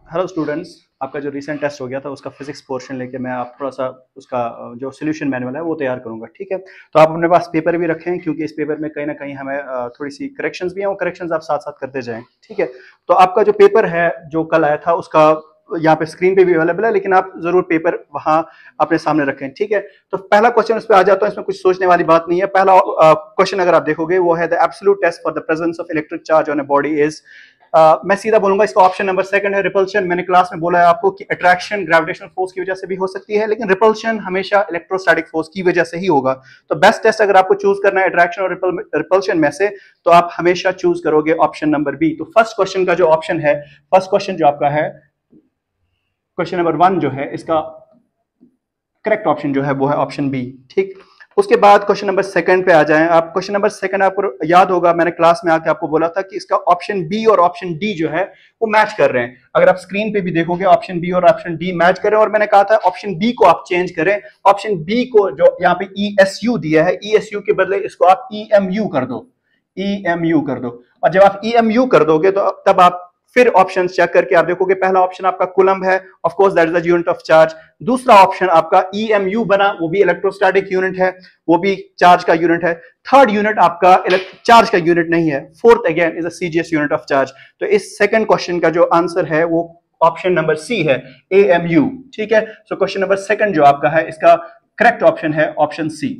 Hello students, आपका जो recent test हो गया था उसका फिजिक्स पोर्शन लेके मैं आप थोड़ा सा उसका जो सोल्यूशन मैनुअल है वो तैयार करूंगा। ठीक है, तो आप अपने पास पेपर भी रखें क्योंकि इस पेपर में कहीं ना कहीं हमें थोड़ी सी करेक्शंस भी हैं, वो करेक्शंस आप साथ साथ करते जाएं। ठीक है, तो आपका जो पेपर है जो कल आया था उसका यहाँ पे स्क्रीन पे भी अवेलेबल है, लेकिन आप जरूर पेपर वहां अपने सामने रखें। ठीक है, तो पहला क्वेश्चन उस पर आ जाता है, इसमें कुछ सोचने वाली बात नहीं है। पहला क्वेश्चन अगर आप देखोगे वो है the absolute test for the presence of electric charge on a body is. मैं सीधा बोलूंगा, इसका ऑप्शन नंबर सेकंड है रिपल्शन। मैंने क्लास में बोला है आपको कि अट्रैक्शन ग्रेविटेशनल फोर्स की वजह से भी हो सकती है, लेकिन रिपल्शन हमेशा इलेक्ट्रोस्टैटिक फोर्स की वजह से ही होगा। तो बेस्ट टेस्ट अगर आपको चूज करना है अट्रैक्शन और रिपल्शन में से, तो आप हमेशा चूज करोगे ऑप्शन नंबर बी। तो फर्स्ट क्वेश्चन का जो ऑप्शन है, फर्स्ट क्वेश्चन जो आपका है क्वेश्चन नंबर 1 जो है, इसका करेक्ट ऑप्शन जो है वो है ऑप्शन बी। ठीक, उसके बाद क्वेश्चन नंबर सेकंड पे आ जाएं आप। क्वेश्चन नंबर सेकंड आपको याद होगा, मैंने क्लास में आके आपको बोला था कि इसका ऑप्शन बी और ऑप्शन डी जो है वो मैच कर रहे हैं। अगर आप स्क्रीन पे भी देखोगे ऑप्शन बी और ऑप्शन डी मैच करें, और मैंने कहा था ऑप्शन बी को आप चेंज करें। ऑप्शन बी को जो यहाँ पे ESU दिया है, ESU के बदले इसको आप EMU कर दो, EMU कर दो। और जब आप EMU कर दोगे तो तब आप फिर ऑप्शन चेक करके आप देखोगे, पहला ऑप्शन आपका कूलम्ब है, of course that is the unit of charge. दूसरा ऑप्शन आपका EMU बना, वो भी इलेक्ट्रोस्टैटिक यूनिट है, वो भी चार्ज का यूनिट है। थर्ड यूनिट आपका चार्ज का यूनिट नहीं है, fourth again is a CGS unit of charge. तो इस सेकंड क्वेश्चन का जो आंसर है वो ऑप्शन नंबर सी है, AMU। ठीक है, सो क्वेश्चन नंबर सेकंड जो आपका है इसका करेक्ट ऑप्शन है ऑप्शन सी।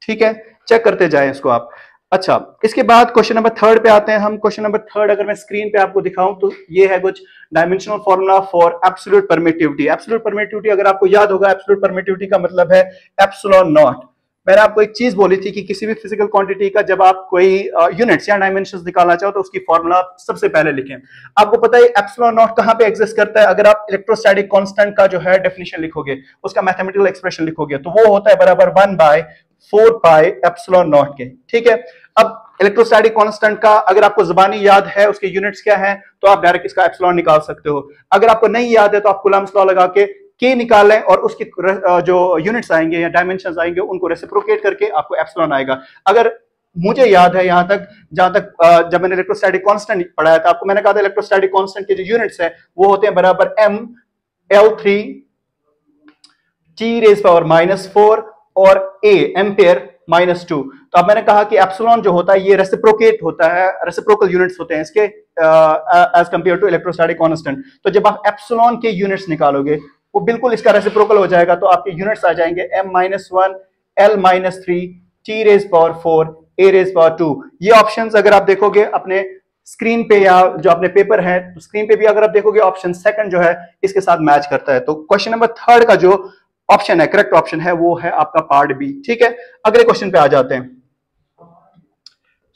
ठीक है, चेक करते जाएं इसको आप। अच्छा, इसके बाद क्वेश्चन नंबर थर्ड पे आते हैं हम। क्वेश्चन नंबर थर्ड अगर मैं स्क्रीन पे आपको दिखाऊं तो ये है कुछ dimensional formula for absolute permittivity. Absolute permittivity अगर आपको याद होगा, एब्सोल्यूट परमिटिविटी का मतलब है एप्सिलॉन नॉट। मैंने आपको एक चीज बोली थी कि किसी भी फिजिकल क्वांटिटी का जब आप कोई यूनिट्स या डायमेंशंस निकालना चाहो तो उसकी फॉर्मूला सबसे पहले लिखें। आपको पता है एप्सिलॉन नॉट कहां पे एग्जिस्ट करता है? अगर आप इलेक्ट्रोस्टैटिक कांस्टेंट का जो है डेफिनेशन लिखोगे, उसका मैथमेटिकल एक्सप्रेशन लिखोगे, तो वो होता है बराबर 1/4 पाई एप्सिलॉन नॉट के। ठीक है, अब इलेक्ट्रोस्टैटिक कांस्टेंट का अगर आपको जुबानी याद है उसके यूनिट्स क्या हैं, तो आप डायरेक्ट इसका एप्सिलॉन निकाल सकते हो। अगर आपको नहीं याद है तो आप कूलम्ब्स लॉ लगा के के निकालें और उसके जो यूनिट्स आएंगे या डायमेंशंस आएंगे उनको रेसिप्रोकेट करके आपको एप्सिलॉन आएगा। अगर मुझे याद है यहां तक, जहां तक जब मैंने इलेक्ट्रोस्टैटिक कांस्टेंट पढ़ाया था आपको, मैंने कहा था इलेक्ट्रोस्टैटिक कांस्टेंट के जो यूनिट्स है वो होते हैं बराबर mL3 T⁻⁻⁴ और A एम्पेयर -2। तो अब मैंने कहा कि एप्सिलॉन जो होता है ये रेसिप्रोकेट होता है, रेसिप्रोकल यूनिट्स होते हैं इसके as compare to electrostatic constant. तो जब आप एप्सिलॉन के यूनिट्स निकालोगे वो बिल्कुल इसका रेसिप्रोकल हो जाएगा, तो आपके यूनिट्स आ जाएंगे m-1 L-3 T⁻⁴ A⁻²। ये ऑप्शंस अगर आप देखोगे अपने स्क्रीन पे या जो अपने पेपर है तो स्क्रीन पे भी अगर आप देखोगे ऑप्शन सेकंड जो है इसके साथ मैच करता है। तो क्वेश्चन नंबर थर्ड का जो ऑप्शन है, करेक्ट ऑप्शन है, वो है आपका पार्ट बी। ठीक है, अगले क्वेश्चन पे आ जाते हैं।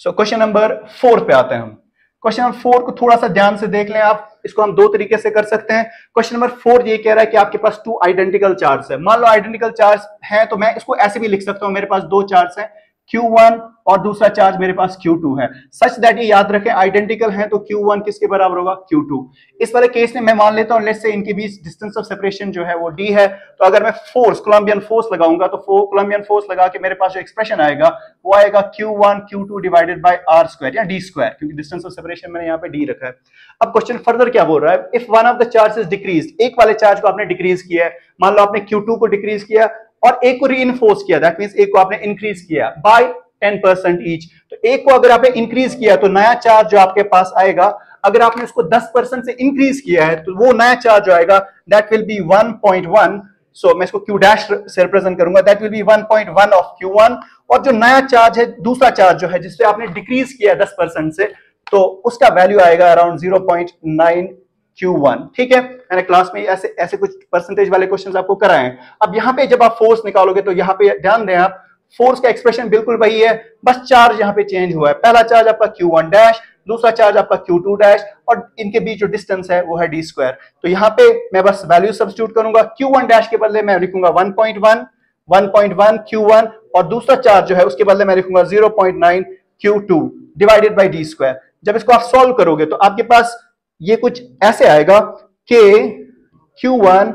सो क्वेश्चन नंबर 4 पे आते हैं हम। क्वेश्चन नंबर 4 को थोड़ा सा ध्यान से देख लें आप, इसको हम दो तरीके से कर सकते हैं। क्वेश्चन नंबर 4 ये कह रहा है कि आपके पास 2 आइडेंटिकल चार्ज है। मान लो आइडेंटिकल चार्ज है तो मैं इसको ऐसे भी लिख सकता हूं, मेरे पास 2 चार्ज हैं, Q1 और दूसरा चार्ज मेरे पास Q2 है। सच दैट ये याद रखें आइडेंटिकल है तो Q1 किसके बराबर होगा? Q2। इस वाले केस में मैं मान लेता हूं लेट्स से इनके बीच डिस्टेंस ऑफ सेपरेशन जो है वो d है। तो अगर मैं फोर्स, कोलंबियन फोर्स लगाऊंगा तो कोलंबियन फोर्स लगा के मेरे पास जो एक्सप्रेशन आएगा वो आएगा Q1 Q2 divided by r² या d², क्योंकि डिस्टेंस ऑफ सेपरेशन मैंने यहाँ पे d रखा है। अब क्वेश्चन फर्दर क्या बोल रहा है? If one of the charge is decrease, एक वाले चार्ज को आपने डिक्रीज किया है, मान लो आपने Q2 को डिक्रीज किया और एक को रीइंफोर्स किया, दैट मींस एक को आपने इंक्रीज किया बाय 10% ईच। तो एक को अगर आपने इंक्रीज किया तो नया चार्ज जो आपके पास आएगा, अगर आपने उसको 10% से इंक्रीज किया है तो वो नया चार्ज जो आएगा दैट विल बी 1.1। सो मैं इसको Q डैश से रिप्रेजेंट करूंगा, that will B 1.1 of Q1। और जो नया चार्ज है, दूसरा चार्ज जो है जिससे आपने डिक्रीज किया 10% से, तो उसका वैल्यू आएगा अराउंड 0.9 Q1। ठीक है, मैंने क्लास में ऐसे ऐसे कुछ परसेंटेज वाले क्वेश्चंस आपको कराए हैं। अब यहाँ पे जब आप फोर्स निकालोगे तो यहाँ पे ध्यान दें आप, फोर्स का एक्सप्रेशन बिल्कुल वही है, बस चार्ज यहाँ पे चेंज हुआ है। पहला चार्ज आपका Q1 डैश, दूसरा चार्ज आपका Q2 डैश, और इनके बीच जो डिस्टेंस है वो है d²। तो यहाँ पे मैं बस वैल्यू सब्स्टिट्यूट करूंगा। Q1 डैश के बदले मैं लिखूंगा 1.1 Q1, और दूसरा चार्ज जो है उसके बदले मैं लिखूंगा 0.9 Q2 डिवाइडेड बाई d²। जब इसको आप सॉल्व करोगे तो आपके पास ये कुछ ऐसे आएगा कि Q1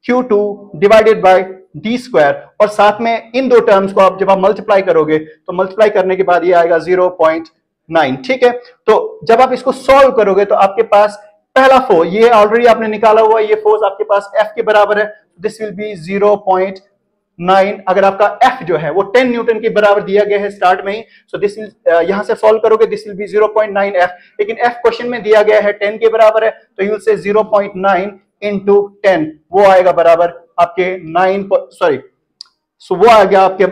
Q2 divided by d², और साथ में इन दो टर्म्स को आप जब आप मल्टीप्लाई करोगे तो मल्टीप्लाई करने के बाद ये आएगा 0.9। ठीक है, तो जब आप इसको सॉल्व करोगे तो आपके पास पहला फोर्स ये ऑलरेडी आपने निकाला हुआ, ये फोर्स आपके पास F के बराबर है, दिस विल बी 0.9। अगर आपका F जो है वो 10 न्यूटन के बराबर दिया गया है स्टार्ट में ही, सो दिस विल, यहां से सॉल्व करोगे दिस विल बी 0.9 F, लेकिन F क्वेश्चन में दिया गया है 10 के बराबर है, तो यू विल से 0.9 इंटू 10, वो आएगा बराबर आपके 9, सॉरी, सो वो आ गया आपके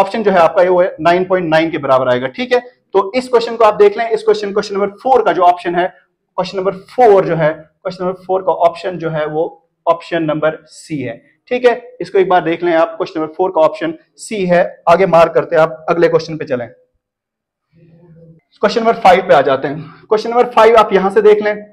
ऑप्शन जो है आपका वो 9.9 के बराबर आएगा। ठीक है, तो इस क्वेश्चन को आप देख लें, इस क्वेश्चन नंबर 4 का जो ऑप्शन है, क्वेश्चन नंबर 4 जो है, क्वेश्चन नंबर 4 का ऑप्शन जो है वो ऑप्शन नंबर सी है। ठीक है, इसको एक बार देख लें आप, क्वेश्चन नंबर 4 का ऑप्शन सी है। आगे मार्क करते हैं, आप अगले क्वेश्चन पे चलें। क्वेश्चन नंबर 5 पे आ जाते हैं। क्वेश्चन नंबर 5 आप यहां से देख लें,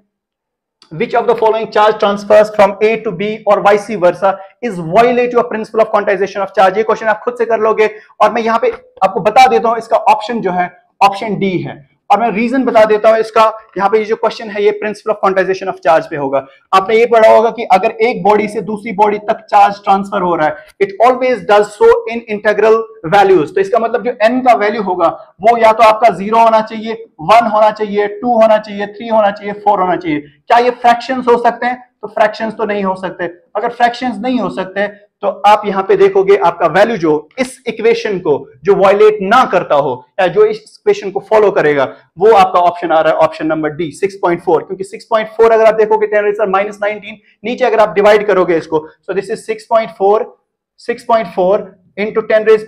which of the following charge transfers from A to B or vice versa is violative of principle of quantization of charge। ये क्वेश्चन आप खुद से कर लोगे, और मैं यहाँ पे आपको बता देता हूं इसका ऑप्शन जो है ऑप्शन डी है, और मैं रीजन बता देता हूं इसका। यहाँ पे ये जो क्वेश्चन है ये principle of quantization of charge पे होगा। आपने ये पढ़ा होगा कि अगर एक बॉडी से दूसरी बॉडी तक चार्ज ट्रांसफर हो रहा है, it always does so in integral values. तो इसका मतलब जो n का वैल्यू होगा वो या तो आपका 0 होना चाहिए, 1 होना चाहिए, 2 होना चाहिए, 3 होना चाहिए, 4 होना चाहिए। क्या ये फ्रैक्शंस हो सकते हैं? तो फ्रैक्शंस तो नहीं हो सकते। अगर फ्रैक्शंस नहीं हो सकते तो आप यहां पे देखोगे आपका वैल्यू जो इस इक्वेशन को जो वायलेट ना करता हो या जो इस इक्वेशन को फॉलो करेगा, वो आपका ऑप्शन आ रहा है ऑप्शन नंबर डी 6.4। क्योंकि 6.4 अगर आप देखोगे 10⁻⁻19 नीचे अगर आप डिवाइड करोगे इसको, so this is 6.4 into 10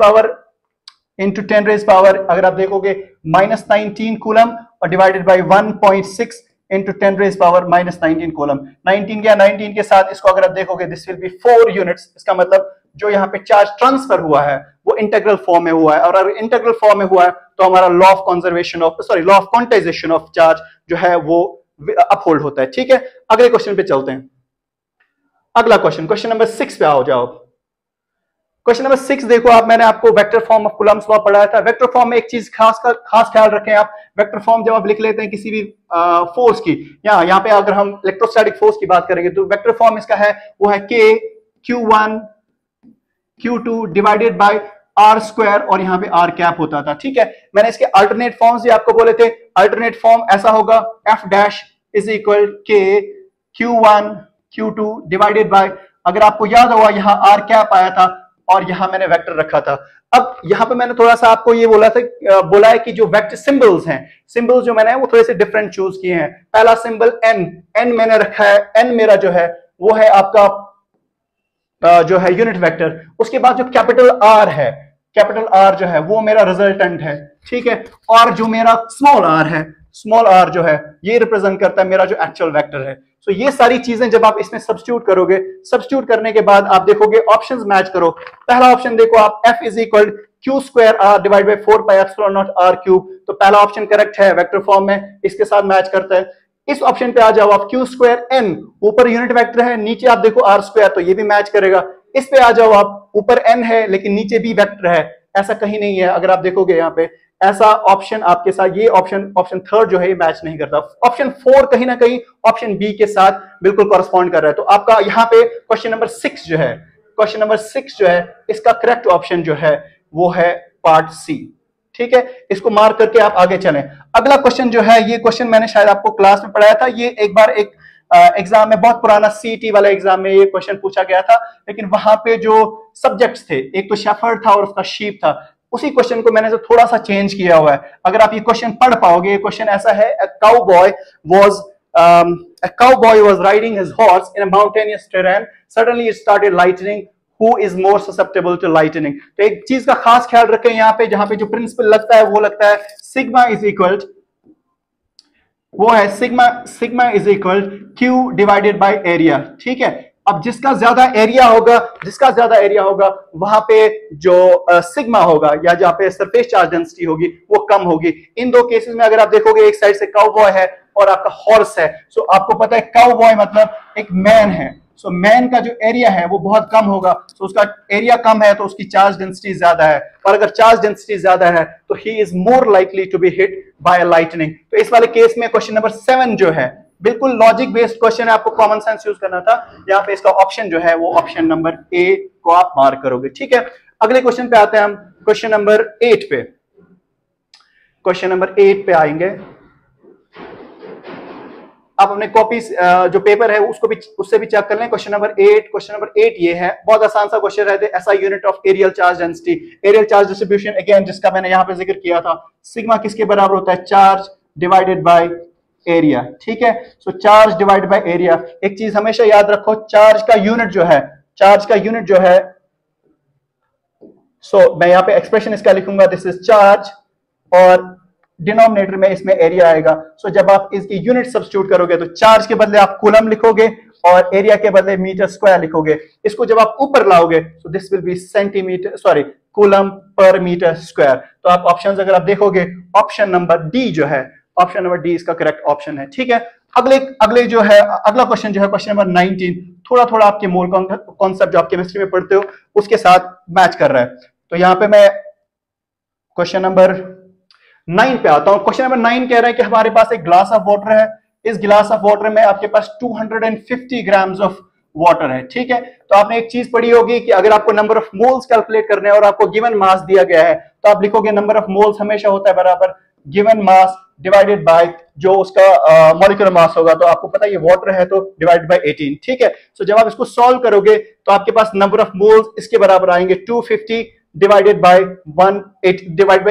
power अगर आप देखोगे -19 कूलम और डिवाइडेड बाई 1.6 इंटू 10⁻⁻19 कूलम। 19 के साथ इसको अगर आप देखोगे दिस विल बी 4 यूनिट्स। इसका मतलब जो यहाँ पे चार्ज ट्रांसफर हुआ है वो इंटीग्रल फॉर्म में हुआ है, और अगर इंटीग्रल फॉर्म में हुआ है तो हमारा law of quantization of charge जो है वो अपहोल्ड होता है। ठीक है, अगले क्वेश्चन पे चलते हैं। अगला क्वेश्चन नंबर 6 पे आओ जाओ। क्वेश्चन नंबर 6 देखो आप, मैंने आपको vector form of Coulomb's law पढ़ाया था। वेक्टर फॉर्म में एक चीज खास ख्याल रखें आप, वेक्टर फॉर्म जब आप लिख लेते हैं किसी भी फोर्स की, यहाँ पे अगर हम इलेक्ट्रोस्टैटिक फोर्स की बात करेंगे तो वेक्टर फॉर्म इसका है वो है K Q1 Q2 divided by R square, और यहाँ पे R कैप होता था। ठीक है, मैंने इसके अल्टरनेट फॉर्म्स भी आपको बोले थे। अल्टरनेट फॉर्म ऐसा होगा F dash is equal K Q1 Q2 divided by, अगर आपको याद होगा यहाँ R कैप आया था और यहां मैंने वेक्टर रखा था। अब यहां पे मैंने थोड़ा सा आपको ये बोला है कि जो वेक्टर सिंबल्स हैं, सिंबल्स जो मैंने वो थोड़े से डिफरेंट चूज किए हैं। पहला सिंबल n मैंने रखा है, n मेरा जो है वो है आपका जो है यूनिट वेक्टर। उसके बाद जो कैपिटल R है, कैपिटल R जो है वो मेरा रिजल्टेंट है। ठीक है, और जो मेरा स्मॉल r है, स्मॉल r जो है ये रिप्रेजेंट करता है मेरा जो एक्चुअल वेक्टर है। सो ये सारी चीजें जब आप इसमें सब्स्टिट्यूट करोगे, सब्स्टिट्यूट करने के बाद आप देखोगे ऑप्शंस मैच करो। पहला ऑप्शन देखो आप, F is equal q square r divide by 4 pi epsilon not r cube, तो पहला ऑप्शन करेक्ट है, वेक्टर फॉर्म में इसके साथ मैच करता है। इस ऑप्शन पे आ जाओ आप, क्यू स्क्वायर एन, ऊपर यूनिट वेक्टर है, नीचे आप देखो आर स्क्वायर, तो ये भी मैच करेगा। इस पे आ जाओ आप, ऊपर एन है लेकिन नीचे भी वेक्टर है, ऐसा कहीं नहीं है। अगर आप देखोगे यहाँ पे ऐसा ऑप्शन आपके साथ, ये ऑप्शन थर्ड जो है ये मैच नहीं करता। ऑप्शन 4 कहीं ना कहीं ऑप्शन बी के साथ बिल्कुल कॉरेस्पॉन्ड कर रहा है। तो आपका यहाँ पे क्वेश्चन नंबर 6 जो है इसका करेक्ट ऑप्शन जो है वो है पार्ट सी। ठीक है, इसको मार्क करके आप आगे चलें। अगला क्वेश्चन जो है, ये क्वेश्चन मैंने शायद आपको क्लास में पढ़ाया था। ये एक बार एक एग्जाम में, बहुत पुराना सीईटी वाला एग्जाम में ये क्वेश्चन पूछा गया था, लेकिन वहां पे जो सब्जेक्ट्स थे, एक तो शेफर्ड था और उसका शीप था, उसी क्वेश्चन को मैंने थोड़ा सा चेंज किया हुआ है। अगर आप ये क्वेश्चन पढ़ पाओगे, ये क्वेश्चन ऐसा है, a cowboy was riding his horse in a mountainous terrain, suddenly it started lightning, who is more susceptible to lightning। तो एक चीज का खास ख्याल रखें यहाँ पे, जहां पे जो प्रिंसिपल लगता है वो लगता है सिग्मा इज इक्वल, वो है sigma is equal Q divided by area. ठीक है, अब जिसका ज्यादा एरिया होगा वहां पे जो सिग्मा होगा या जहां पे सरफेस चार्ज डेंसिटी होगी वो कम होगी। इन दो केसेस में अगर आप देखोगे, एक साइड से काउबॉय है और आपका हॉर्स है, सो आपको पता है काउबॉय मतलब एक मैन है, सो मैन का जो एरिया है वो बहुत कम होगा, सो उसका एरिया कम है तो उसकी चार्ज डेंसिटी ज्यादा है, और अगर चार्ज डेंसिटी ज्यादा है तो he is more likely to be hit by lightning. तो इस वाले केस में क्वेश्चन नंबर 7 जो है बिल्कुल लॉजिक बेस्ड क्वेश्चन है, आपको कॉमन सेंस यूज करना था। यहाँ पे इसका ऑप्शन जो है वो ऑप्शन नंबर ए को आप मार्क करोगे। ठीक है, अगले क्वेश्चन पे आते हैं हम, क्वेश्चन नंबर 8 पे। क्वेश्चन नंबर 8 पे आएंगे। आप अपने कॉपी जो पेपर है उसको भी उससे भी चेक कर लें। क्वेश्चन नंबर 8 ये है, बहुत आसान सा क्वेश्चन रहते हैं। SI unit of areal charge density, areal charge distribution again जिसका मैंने यहाँ पे जिक्र किया था, सिग्मा किसके बराबर होता है, चार्ज डिवाइडेड बाय एरिया। ठीक है, सो चार्ज डिवाइडेड बाय एरिया। एक चीज हमेशा याद रखो, चार्ज का यूनिट जो है मैं यहाँ पे एक्सप्रेशन इसका लिखूंगा, दिस इज चार्ज, और डिनोमिनेटर में इसमें एरिया आएगा। जब आप इसकी यूनिट सब्स्टिट्यूट करोगे तो चार्ज के बदले आप कूलम लिखोगे और एरिया के बदले मीटर स्क्वायर लिखोगे। इसको जब आप ऊपर लाओगे तो this will be coulomb per metre square. तो आप ऑप्शंस अगर आप देखोगे, ऑप्शन नंबर डी इसका करेक्ट ऑप्शन है। ठीक है, अगले जो है अगला क्वेश्चन जो है क्वेश्चन नंबर 19, थोड़ा आपके मोल कॉन्सेप्ट जो आप केमिस्ट्री में पढ़ते हो उसके साथ मैच कर रहा है। तो यहां पे मैं क्वेश्चन नंबर 9 पे आता हूं। क्वेश्चन नंबर 9 कह रहा है कि हमारे पास एक ग्लास ऑफ वाटर है, इस गिलास ऑफ वाटर में आपके पास 250 ग्राम्स ऑफ वाटर है। ठीक है, तो आपने एक चीज पढ़ी होगी कि अगर आपको नंबर ऑफ मोल्स कैलकुलेट करने हैं और आपको गिवन मास दिया गया है तो आप लिखोगे नंबर ऑफ मोल्स हमेशा होता है बराबर गिवन मास डिवाइडेड बाय जो उसका मॉलिक्यूलर मास होगा। तो आपको पता है ये वाटर है तो डिवाइडेड बाय 18। ठीक है, सो जब आप इसको सॉल्व करोगे तो आपके पास नंबर ऑफ मोल्स इसके बराबर आएंगे 250 डिवाइडेड बाय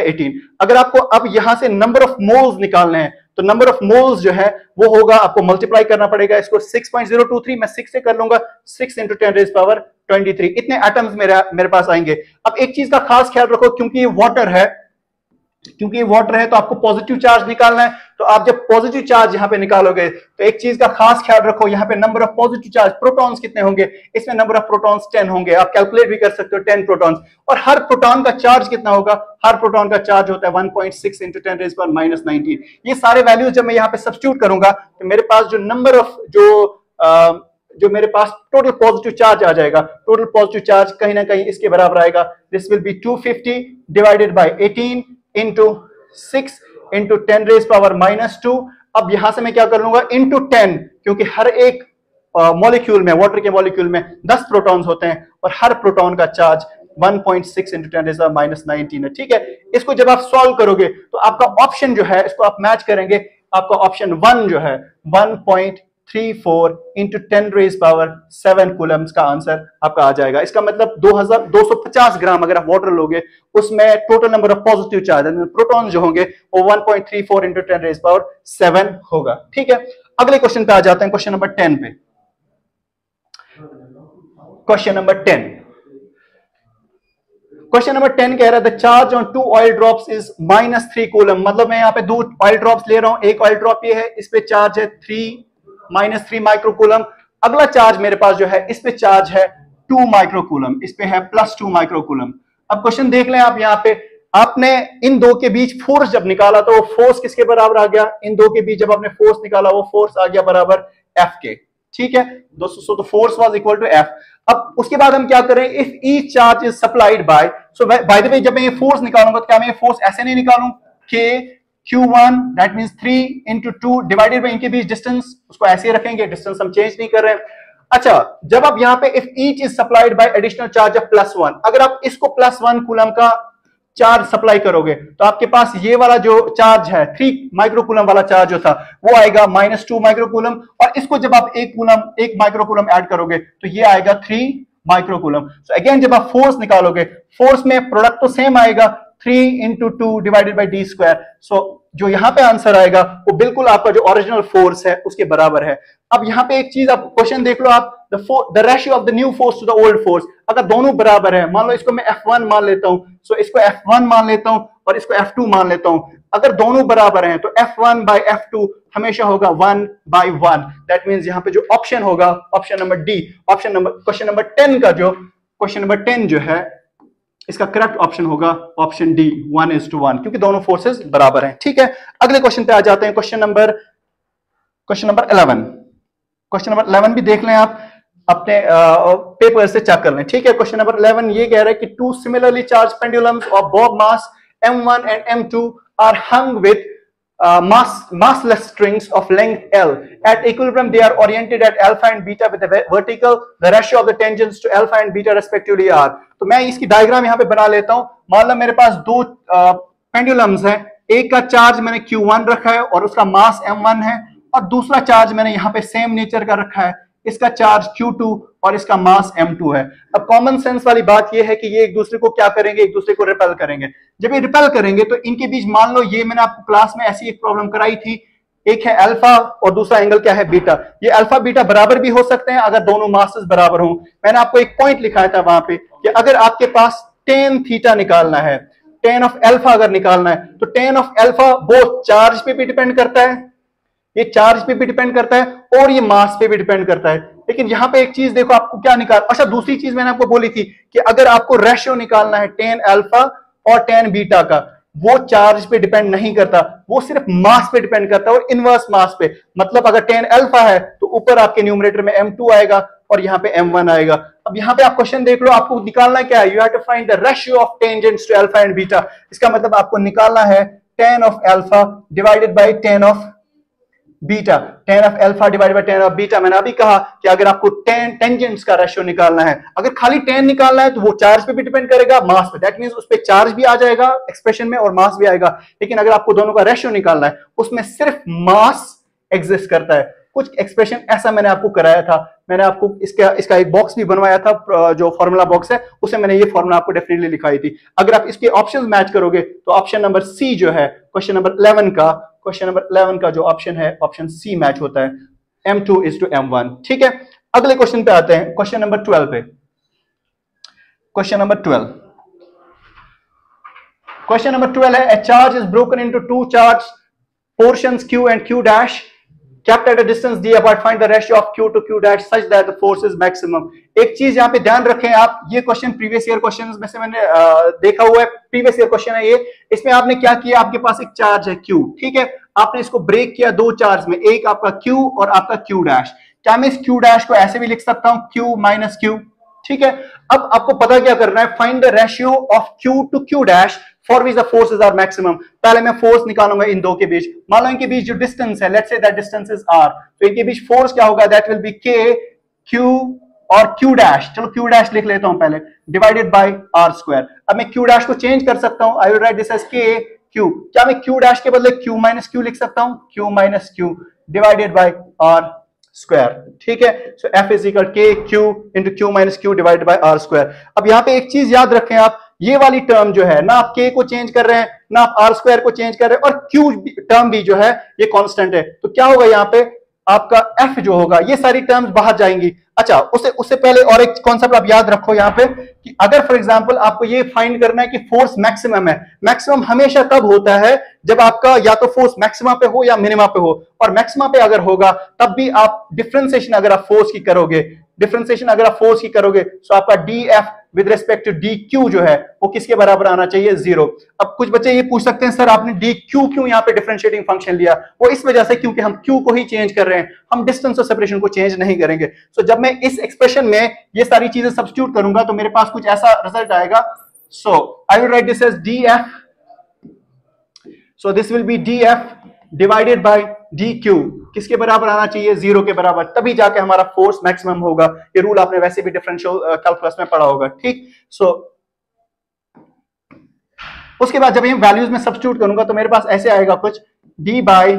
18। अगर आपको अब यहां से नंबर ऑफ मोल्स निकालने हैं तो नंबर ऑफ मोल्स जो है वो होगा, आपको मल्टीप्लाई करना पड़ेगा इसको 6.023, मैं 6 से कर लूंगा, 6 × 10⁻23 इतने एटम्स मेरे पास आएंगे। अब एक चीज का खास ख्याल रखो, क्योंकि ये वाटर है तो आपको पॉजिटिव चार्ज निकालना है। तो आप जब पॉजिटिव चार्ज यहां पे निकालोगे तो एक चीज का खास ख्याल रखो, यहां पे number of positive charge protons कितने होंगे, इसमें नंबर ऑफ प्रोटॉन्स 10 होंगे। आप कैलकुलेट भी कर सकते हो 10 प्रोटॉन्स। और हर प्रोटॉन का चार्ज कितना होगा, हर प्रोटॉन का चार्ज होता है 1.6 × 10⁻19। ये सारे वैल्यूज जब मैं यहां पे सब्स्टिट्यूट करूंगा तो मेरे पास जो नंबर ऑफ जो मेरे पास टोटल पॉजिटिव चार्ज आ जाएगा, टोटल पॉजिटिव चार्ज कहीं ना कहीं इसके बराबर आएगा, this will B 250 divided by 18 into 6 into 10⁻²। अब यहां से मैं क्या कर लूंगा into 10, क्योंकि हर एक मॉलिक्यूल में, वाटर के मॉलिक्यूल में 10 प्रोटॉन्स होते हैं और हर प्रोटॉन का चार्ज 1.6 × 10⁻19 है। ठीक है, इसको जब आप सॉल्व करोगे तो आपका ऑप्शन जो है इसको आप मैच करेंगे, आपका ऑप्शन 1 जो है 1.34 × 10⁻7 कूलम्स का आंसर आपका आ जाएगा। इसका मतलब 2250 ग्राम अगर आप वाटर लोगे उसमें total number of positive charge proton जो होंगे वो 1.34 × 10⁻7 होगा। ठीक है, अगले क्वेश्चन पे आ जाते हैं, क्वेश्चन नंबर 10 पे। क्वेश्चन नंबर 10 कह रहा है the charge on 2 oil drops is -3 coulomb. मतलब मैं यहाँ पे 2 ऑयल ड्रॉप्स ले रहा हूं, एक ऑयल ड्रॉप ये है, इस पे चार्ज है -3 माइक्रोकूलम। अगला चार्ज मेरे पास जो है इस पे चार्ज है 2 माइक्रोकूलम, इस पे है +2 माइक्रोकूलम। अब क्वेश्चन देख लें आप, यहाँ पे आपने इन दो के बीच फोर्स जब निकाला तो वो फोर्स किसके बराबर आ गया, इन दो के बीच जब आपने फोर्स निकाला वो फोर्स आ गया बराबर F के। ठीक है दोस्तों, तो force was equal to F। अब उसके बाद हम क्या करें, if each charge is supplied by, so by the way जब मैं ये फोर्स निकालूंगा तो क्या मैं ये फोर्स ऐसे नहीं निकालूं, Q1 that means 3 × 2 divided by इनके बीच डिस्टेंस, उसको ऐसे ही रखेंगे, डिस्टेंस हम चेंज नहीं कर रहे हैं। अच्छा, जब आप यहां पे if each is supplied bye additional charge of +1, अगर आप इसको +1 कूलम का चार्ज सप्लाई करोगे तो आपके पास ये वाला जो चार्ज है 3 माइक्रोकूलम वाला चार्ज जो था वो आएगा -2 माइक्रोकूलम, और इसको जब आप 1 माइक्रोकूलम ऐड करोगे तो ये आएगा 3 माइक्रोकूलम। सो अगेन जब आप फोर्स निकालोगे, फोर्स में प्रोडक्ट तो सेम आएगा 3 × 2 डिवाइडेड बाय d²। सो जो यहां पे आंसर आएगा वो बिल्कुल आपका जो ओरिजिनल फोर्स है उसके बराबर है। अब यहां पे एक चीज आप क्वेश्चन देख लो आप, the ratio of the new force to the old force, अगर दोनों बराबर है, मान लो इसको मैं F1 मान लेता हूं, सो इसको F1 मान लेता हूं और इसको F2 मान लेता हूं। अगर दोनों बराबर हैं तो F1 by F2 हमेशा होगा 1/1। दैट मींस यहां पे जो ऑप्शन होगा, option number D, question number 10 का जो क्वेश्चन नंबर 10 जो है इसका करेक्ट ऑप्शन होगा ऑप्शन डी 1:1, क्योंकि दोनों फोर्सेस बराबर हैं। ठीक है, अगले क्वेश्चन पे आ जाते हैं, क्वेश्चन नंबर 11। क्वेश्चन नंबर 11 भी देख लें आप, अपने पेपर से चेक कर लें। ठीक है, क्वेश्चन नंबर 11 ये कह रहा है कि 2 similarly charge pendulums of both mass m1 and m2 are hung with massless strings of length L. At equilibrium they are oriented at alpha and beta with the vertical. The ratio of the tangents to alpha and beta respectively are. तो मैं इसकी diagram यहाँ पे बना लेता हूँ। मान लो मेरे पास 2 पेंडुलम्स हैं, एक का चार्ज मैंने Q1 रखा है और उसका मास m1 है, और दूसरा चार्ज मैंने यहाँ पे सेम नेचर का रखा है, इसका चार्ज Q2 और इसका मास M2 है। अब कॉमन सेंस वाली बात यह है कि ये एक दूसरे को क्या करेंगे, एक दूसरे को रिपेल करेंगे। जब ये रिपेल करेंगे तो इनके बीच मान लो, ये मैंने आपको क्लास में ऐसी एक प्रॉब्लम कराई थी, एक है अल्फा और दूसरा एंगल क्या है, बीटा। ये अल्फा बीटा बराबर भी हो सकते हैं अगर दोनों मासेस बराबर हों। मैंने आपको एक पॉइंट लिखाया था वहां पे कि अगर आपके पास tan थीटा निकालना है, tan ऑफ अल्फा अगर निकालना है, तो tan ऑफ अल्फा वो चार्ज पे भी डिपेंड करता है, ये चार्ज पे भी डिपेंड करता है और ये मास पे भी डिपेंड करता है। लेकिन यहां पे एक चीज देखो, आपको क्या निकाल, अच्छा दूसरी चीज मैंने आपको बोली थी कि अगर आपको रेशियो निकालना है tan अल्फा और tan बीटा का, वो चार्ज पे डिपेंड नहीं करता, वो सिर्फ मास पे डिपेंड करता है और इनवर्स मास पे। मतलब अगर tan अल्फा है तो ऊपर आपके न्यूमरेटर में M2 आएगा और यहाँ पे M1 आएगा। अब यहाँ पे आप क्वेश्चन देख लो, आपको निकालना क्या है, you have to find the ratio of tangents to alpha and beta. इसका मतलब आपको निकालना है tan of alpha divided by tan of beta, tan of alpha divided by tan of beta. मैंने अभी कहा कि अगर आपको टेंजेंट्स का रेशियो निकालना है, अगर खाली tan निकालना है तो वो चार्ज पे भी डिपेंड करेगा, मास पे, दैट मींस उस पे चार्ज भी आ जाएगा एक्सप्रेशन में और मास भी आएगा। लेकिन अगर आपको दोनों का रेशियो निकालना है, उसमें सिर्फ मास एग्जिस्ट करता है। कुछ एक्सप्रेशन ऐसा मैंने आपको कराया था, मैंने आपको इसका एक बॉक्स भी बनवाया था, जो फॉर्मूला बॉक्स है उससे मैंने ये फॉर्मूला आपको डेफिनेटली लिखाई थी। अगर आप इसके ऑप्शंस मैच करोगे तो ऑप्शन नंबर सी जो है क्वेश्चन नंबर 11 का जो ऑप्शन है, ऑप्शन सी मैच होता है, M2 is to M1। ठीक है, अगले क्वेश्चन पे आते हैं, क्वेश्चन नंबर 12 पे। क्वेश्चन नंबर 12 है, a charge is broken into two charge portions Q and Q dash kept at a distance d apart, find the ratio of Q to Q dash such that the force is maximum। एक चीज यहाँ पे ध्यान रखें आप, ये question previous year question में से मैंने देखा हुआ है, प्रीवियस ईयर क्वेश्चन है ये। इसमें आपने क्या किया, आपके पास एक चार्ज है Q, ठीक है, आपने इसको ब्रेक किया दो चार्ज में, एक आपका Q और आपका Q डैश। क्या मैं इस Q डैश को ऐसे भी लिख सकता हूं, Q माइनस Q, ठीक है। अब आपको पता क्या करना है, find the ratio of Q to Q dash for which the forces are maximum. पहले मैं फोर्स निकालूंगा इन दो के बीच, मान लो इनके बीच जो डिस्टेंस है, let's say that distance is r, तो इनके बीच फोर्स क्या होगा, that will B K Q और Q डैश, चलो Q डैश लिख लेता हूं पहले, डिवाइडेड बाय r स्क्वायर। अब मैं Q डैश को चेंज कर सकता हूं, I will write this as K Q। क्या मैं Q डैश के बदले Q माइनस Q लिख सकता हूं, Q minus Q divided bye r square, ठीक है। सो F is equal K Q into Q minus Q divided bye r square. अब यहाँ पे एक चीज याद रखें आप, ये वाली टर्म जो है ना, आप K को चेंज कर रहे हैं ना आप r स्क्वायर को चेंज कर रहे हैं, और Q टर्म भी जो है ये कांस्टेंट है, तो क्या होगा यहाँ पे आपका F जो होगा, ये सारी टर्म्स बाहर जाएंगी। अच्छा, उससे पहले और एक कॉन्सेप्ट आप याद रखो यहाँ पे कि अगर फॉर एग्जांपल आपको ये फाइंड करना है कि फोर्स मैक्सिमम है, मैक्सिमम हमेशा तब होता है जब आपका या तो फोर्स मैक्सिमा पे हो या मिनिमा पे हो, और मैक्सिमा पे अगर होगा तब भी आप डिफरेंशिएशन अगर आप फोर्स की करोगे, तो आपका dF with respect to dQ जो है वो किसके बराबर आना चाहिए, 0। अब कुछ बच्चे ये पूछ सकते हैं सर आपने dQ क्यों यहाँ पे डिफरेंशिएटिंग फंक्शन लिया, वो इस वजह से क्योंकि हम Q को ही चेंज कर रहे हैं, हम डिस्टेंस और सेपरेशन को चेंज नहीं करेंगे। सो जब मैं इस एक्सप्रेशन में ये सारी चीजें सब्स्टिट्यूट करूंगा तो मेरे पास कुछ ऐसा रिजल्ट आएगा। So I will write this as dF, so this will be dF divided by dQ, किसके बराबर आना चाहिए, 0 के बराबर, तभी जाके हमारा फोर्स मैक्सिमम होगा। ये रूल आपने वैसे भी डिफरेंशियल कैलकुलस में पढ़ा होगा, ठीक। सो उसके बाद जब ये वैल्यूज में सब्स्टिट्यूट करूंगा तो मेरे पास ऐसे आएगा कुछ d बाय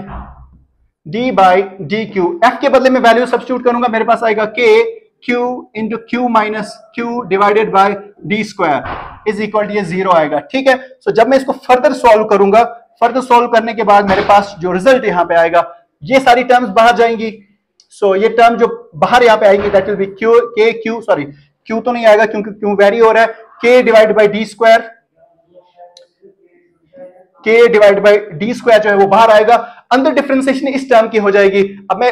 dQ। F के बदले में वैल्यू सब्स्टिट्यूट करूंगा, मेरे पास आएगा K Q into Q minus Q divided by d square is equal to ये 0 आएगा, ठीक है। सो जब मैं इसको फर्दर सॉल्व करूंगा, फर्दर सॉल्व करने के बाद मेरे पास जो रिजल्ट यहाँ पे आएगा, ये सारी टर्म्स बाहर जाएंगी। सो ये टर्म जो बाहर यहाँ पे आएंगी दैट विल बी Q तो नहीं आएगा क्योंकि Q वेरी हो रहा है, K divide by d square, K divide by d square जो है वो बाहर आएगा। अंदर डिफरेंशिएशन इस टर्म की हो जाएगी। अब मैं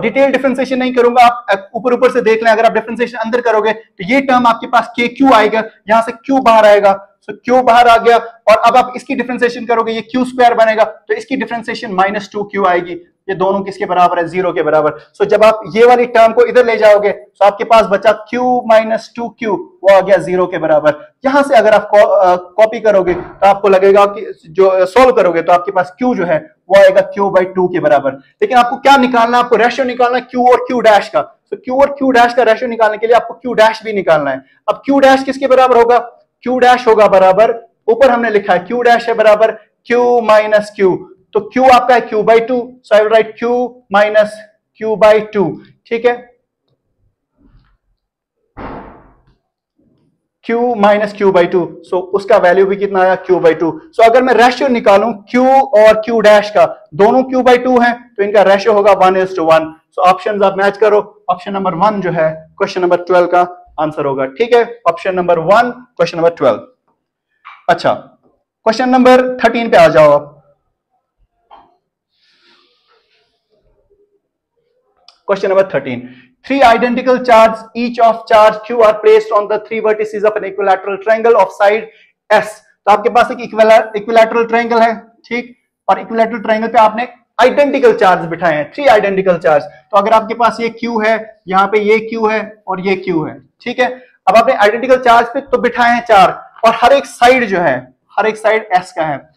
डिटेल डिफरेंशिएशन नहीं करूंगा, आप ऊपर से देख लें, अगर आप डिफरेंशिएशन अंदर करोगे तो ये टर्म आपके पास KQ आएगा, यहां से Q बाहर आएगा, सो Q बाहर आ गया, और अब आप इसकी डिफरेंशिएशन करोगे ये Q स्क्वायर बनेगा, तो इसकी डिफरेंशिएशन माइनस 2Q आएगी, ये दोनों किसके बराबर है, 0 के बराबर। सो जब आप ये वाली टर्म को इधर ले जाओगे तो आपके पास बचा Q माइनस 2Q, वो आ गया 0 के बराबर। यहां से अगर आप कॉपी करोगे तो आपको लगेगा कि जो सॉल्व करोगे तो आपके पास Q जो है वो आएगा Q बाई 2 के बराबर। लेकिन आपको क्या निकालना है, आपको रेशियो निकालना है Q और Q डैश का। तो Q और Q डैश का रेशियो निकालने के लिए आपको Q डैश भी निकालना है। अब Q डैश किसके बराबर होगा, Q डैश होगा बराबर, ऊपर हमने लिखा है Q डैश है बराबर Q माइनस Q, तो Q आपका है Q by 2, so I will right Q minus Q by 2, ठीक है, Q माइनस Q by 2, सो उसका वैल्यू भी कितना आया Q by 2। सो अगर मैं रेशियो निकालूं Q और Q डैश का, दोनों Q by 2 है, तो इनका रेशियो होगा 1:1। सो ऑप्शंस आप मैच करो, ऑप्शन नंबर 1 जो है क्वेश्चन नंबर 12 का आंसर होगा, ठीक है, ऑप्शन नंबर 1 क्वेश्चन नंबर 12। अच्छा, क्वेश्चन नंबर 13 पे आ जाओ आप। Question number 13. Three identical charges, each of charge Q are placed on the three vertices of an equilateral triangle of side S. तो आपके पास एक इक्विलैटरल ट्रायंगल है, ठीक, और इक्विलैटरल ट्रायंगल पे आपने आइडेंटिकल चार्ज बिठाए हैं, थ्री आइडेंटिकल चार्ज। तो अगर आपके पास ये Q है, यहाँ पे ये Q है और ये Q है, ठीक है। अब आपने आइडेंटिकल चार्ज पे तो बिठाए हैं चार, और हर एक साइड जो है, हर एक साइड S का है।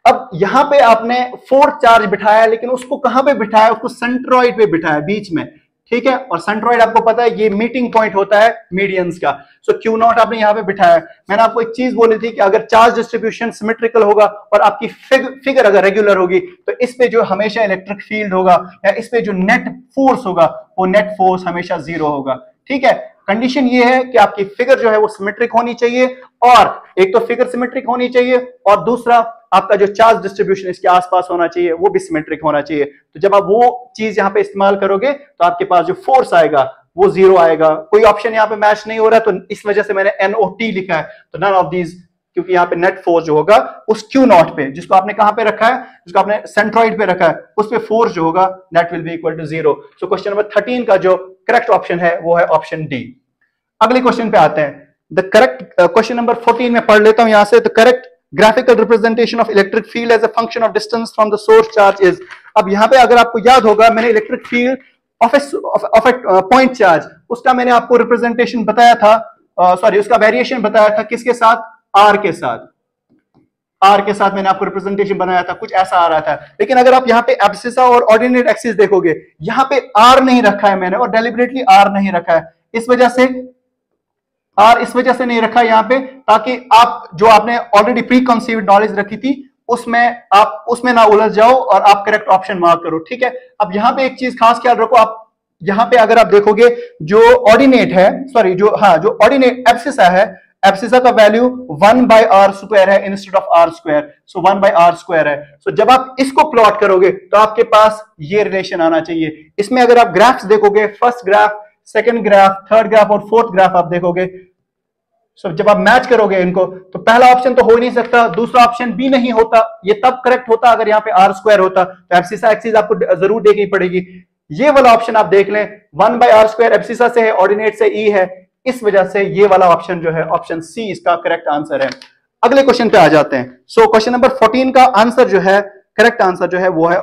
अब यहां पे आपने फोर्थ चार्ज बिठाया, लेकिन उसको कहां पे बिठाया, उसको सेंट्रॉइड पे बिठाया, बीच में, ठीक है। और सेंट्रॉइड आपको पता है ये मीटिंग पॉइंट होता है मीडियंस का। सो Q नॉट आपने यहां पे बिठाया। मैंने आपको एक चीज बोली थी कि अगर चार्ज डिस्ट्रीब्यूशन सिमेट्रिकल होगा और आपकी फिगर अगर रेगुलर होगी, तो इस पे जो हमेशा इलेक्ट्रिक फील्ड होगा या इस पे जो नेट फोर्स होगा, वो नेट फोर्स हमेशा 0 होगा, ठीक है। कंडीशन ये है कि आपकी फिगर जो है वो सिमेट्रिक होनी चाहिए, और एक तो फिगर सिमेट्रिक होनी चाहिए, और दूसरा आपका जो चार्ज डिस्ट्रीब्यूशन इसके आसपास होना चाहिए वो भी सिमेट्रिक होना चाहिए। तो जब आप वो चीज यहां पे इस्तेमाल करोगे, तो आपके पास जो फोर्स आएगा वो 0 आएगा। कोई ऑप्शन यहाँ पे मैच नहीं हो रहा, तो इस वजह से मैंने NOT लिखा है। तो नन ऑफ दीज, क्योंकि यहाँ पे नेट फोर्स जो होगा उस Q नॉट पे, जिसको आपने कहां पे रखा है, जिसको आपने सेंट्रॉइड पे रखा है, उस पे फोर्स जो होगा that will be equal to 0। So question number 13 का जो करेक्ट ऑप्शन है वो है ऑप्शन डी। अगले क्वेश्चन पे आते हैं। द करेक्ट क्वेश्चन नंबर 14 में पढ़ लेता हूं यहां से। The correct graphical representation of electric field as a function of distance from the source charge is. अब यहां पे अगर आपको याद होगा, मैंने electric field of a point charge, उसका मैंने आपको रिप्रेजेंटेशन बताया था, सॉरी उसका वेरिएशन बताया था, किसके साथ, आर के साथ। आर के साथ मैंने आपको रिप्रेजेंटेशन बनाया था, कुछ ऐसा आ रहा था। लेकिन अगर आप यहाँ पे एब्सिसा और ऑर्डिनेट एक्सिस देखोगे, यहाँ पे आर नहीं रखा है मैंने, और डेलिबरेटली आर नहीं रखा है, इस वजह से आर इस वजह से नहीं रखा यहां पे, ताकि आप जो आपने ऑलरेडी प्री कंसीव्ड नॉलेज रखी थी उसमें ना उलझ जाओ और आप करेक्ट ऑप्शन मार्क करो, ठीक है। अब यहां पे एक चीज खास ख्याल रखो, आप यहां पे अगर आप देखोगे जो ऑर्डिनेट है, सॉरी जो ऑर्डिनेट एब्सिसा है, एब्सिसा का वैल्यू 1/r² है instead of r², so 1/r² है। सो जब आप इसको प्लॉट करोगे तो आपके पास ये रिलेशन आना चाहिए। इसमें अगर आप ग्राफ्स देखोगे, first graph, second graph, third graph और फोर्थ ग्राफ आप देखोगे, जब आप मैच करोगे इनको, तो पहला ऑप्शन तो हो ही नहीं सकता, दूसरा ऑप्शन भी नहीं होता। ये तब करेक्ट होता अगर यहाँ पे r² होता, तो एब्सिसा एक्सिस आपको जरूर देखनी पड़ेगी। ये वाला ऑप्शन आप देख लें, 1/r² एब्सिसा से है, ऑर्डिनेट से E है, इस वजह से ये वाला ऑप्शन जो है ऑप्शन सी इसका करेक्ट आंसर है। अगले क्वेश्चन पे आ जाते हैं। सो क्वेश्चन नंबर 14 का आंसर जो है, करेक्ट आंसर जो है वो है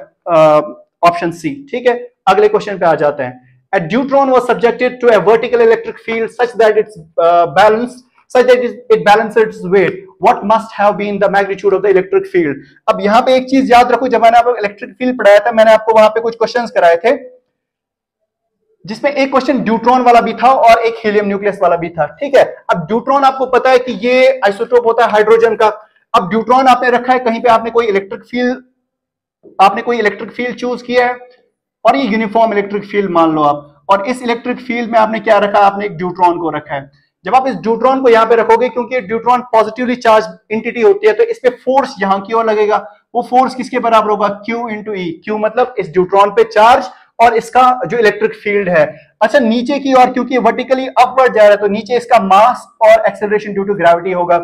ऑप्शन सी, ठीक है। अगले क्वेश्चन पे आ जाते हैं। A deuteron was subjected to a vertical electric field such that it balanced its weight. What must have been the magnitude of the electric field? अब यहाँ पे एक चीज याद रखो, जब मैंने आपको इलेक्ट्रिक फील्ड पढ़ाया था, मैंने आपको वहां पे कुछ क्वेश्चंस कराए थे, जिसमें एक क्वेश्चन ड्यूट्रॉन वाला भी था और एक हीलियम न्यूक्लियस वाला भी था, ठीक है। अब ड्यूट्रॉन आपको पता है कि ये आइसोटोप होता है हाइड्रोजन का। अब ड्यूट्रॉन आपने रखा है कहीं पे, आपने कोई इलेक्ट्रिक फील्ड चूज किया है, और ये यूनिफॉर्म इलेक्ट्रिक फील्ड मान लो आप, और इस इलेक्ट्रिक फील्ड में आपने क्या रखा, आपने एक ड्यूट्रॉन को रखा है। जब आप इस ड्यूट्रॉन को यहाँ पे रखोगे, क्योंकि ड्यूट्रॉन पॉजिटिवली चार्ज एंटिटी होती है, तो इस पे फोर्स यहाँ की ओर लगेगा। वो फोर्स किसके बराबर होगा, Q इंटू E। Q मतलब इस ड्यूट्रॉन पे चार्ज और इसका जो इलेक्ट्रिक फील्ड है। अच्छा, नीचे की ओर क्योंकि वर्टिकली अपवर्ड जा रहा है, तो नीचे इसका मास और एक्सेलरेशन ड्यू टू ग्रेविटी होगा।